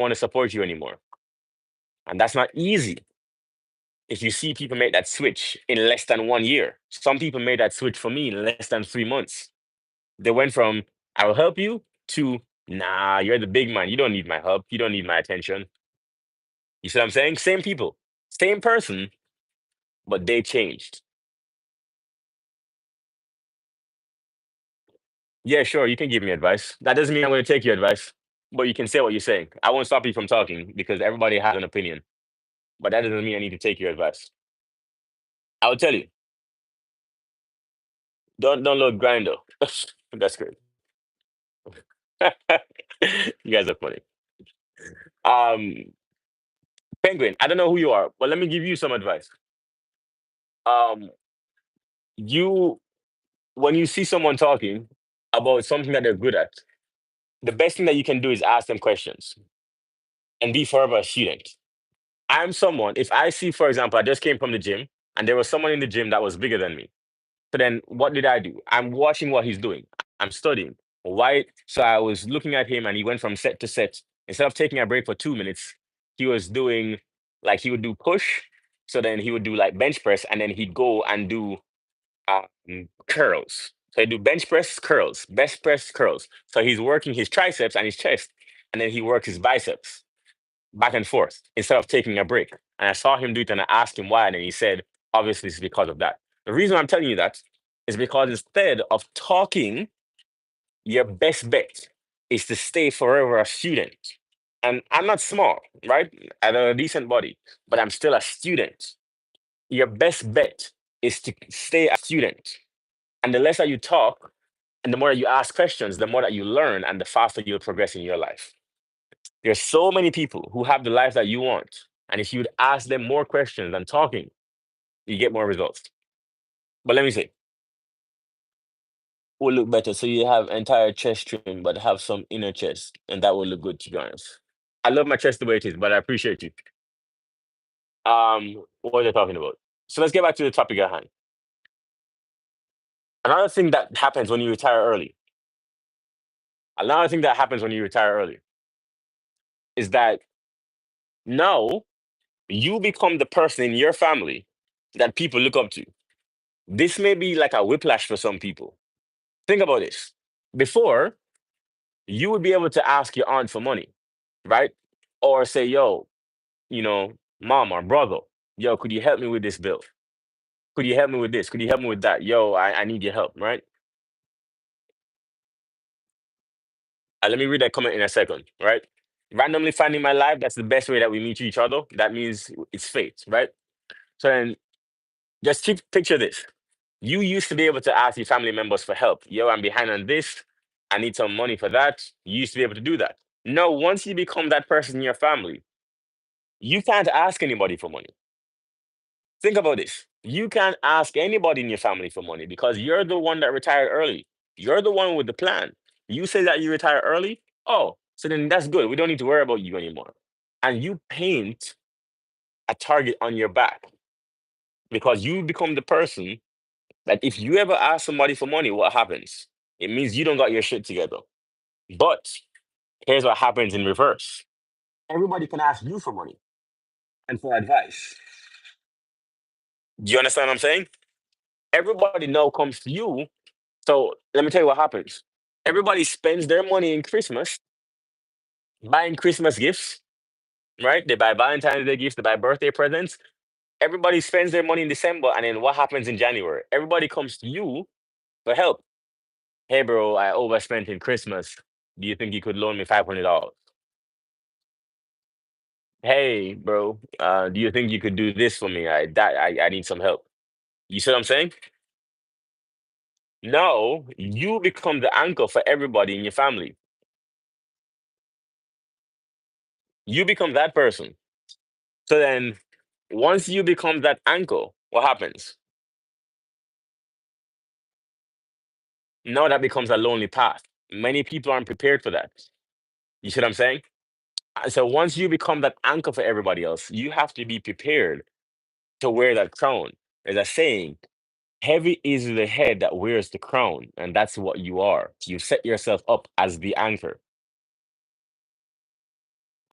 want to support you anymore. And that's not easy if you see people make that switch in less than 1 year. Some people made that switch for me in less than 3 months. They went from I will help you to nah, you're the big man. You don't need my help. You don't need my attention. You see what I'm saying? Same people, same person, but they changed. Yeah, sure, you can give me advice. That doesn't mean I'm going to take your advice, but you can say what you're saying. I won't stop you from talking because everybody has an opinion, but that doesn't mean I need to take your advice. I will tell you, don't load grinder. That's great. You guys are funny. Um, Penguin, I don't know who you are, but let me give you some advice. Um, you when you see someone talking about something that they're good at, the best thing that you can do is ask them questions and be forever a student. I'm someone, if I see, for example, I just came from the gym and there was someone in the gym that was bigger than me. So then what did I do? I'm watching what he's doing. I'm studying. Why? So I was looking at him and he went from set to set. Instead of taking a break for 2 minutes, he was doing like he would do push. So then he would do like bench press and then he'd go and do curls. So he'd do bench press, curls, bench press, curls. So he's working his triceps and his chest and then he works his biceps back and forth instead of taking a break. And I saw him do it and I asked him why. And he said, obviously, it's because of that. The reason I'm telling you that is because instead of talking, your best bet is to stay forever a student. And I'm not small, right? I have a decent body, but I'm still a student. Your best bet is to stay a student. And the less that you talk and the more that you ask questions, the more that you learn and the faster you'll progress in your life. There's so many people who have the life that you want. And if you'd ask them more questions than talking, you get more results. But let me say, will look better. So you have entire chest trim, but have some inner chest, and that will look good to be honest. I love my chest the way it is, but I appreciate you. What was I talking about? So let's get back to the topic at hand. Another thing that happens when you retire early, another thing that happens when you retire early is that now you become the person in your family that people look up to. This may be like a whiplash for some people. Think about this. Before, you would be able to ask your aunt for money, right? Or say, yo, you know, mom or brother, yo, could you help me with this bill? Could you help me with this? Could you help me with that? Yo, I need your help, right? Let me read that comment in a second, right? Randomly finding my life, that's the best way that we meet each other. That means it's fate, right? So then just picture this. You used to be able to ask your family members for help. Yo, I'm behind on this. I need some money for that. You used to be able to do that. No, once you become that person in your family, you can't ask anybody for money. Think about this. You can't ask anybody in your family for money because you're the one that retired early. You're the one with the plan. You say that you retire early. Oh, so then that's good. We don't need to worry about you anymore. And you paint a target on your back because you become the person that if you ever ask somebody for money, what happens? It means you don't got your shit together. But here's what happens in reverse. Everybody can ask you for money and for advice. Do you understand what I'm saying? Everybody now comes to you. So let me tell you what happens. Everybody spends their money in Christmas buying Christmas gifts, right? They buy Valentine's Day gifts, they buy birthday presents. Everybody spends their money in December, and then what happens in January? Everybody comes to you for help. Hey, bro, I overspent in Christmas. Do you think you could loan me $500? Hey, bro, do you think you could do this for me? I need some help. You see what I'm saying? No, you become the anchor for everybody in your family. You become that person. So then, once you become that anchor, what happens? Now that becomes a lonely path. Many people aren't prepared for that. You see what I'm saying? So once you become that anchor for everybody else, you have to be prepared to wear that crown. There's a saying, heavy is the head that wears the crown, and that's what you are. You set yourself up as the anchor.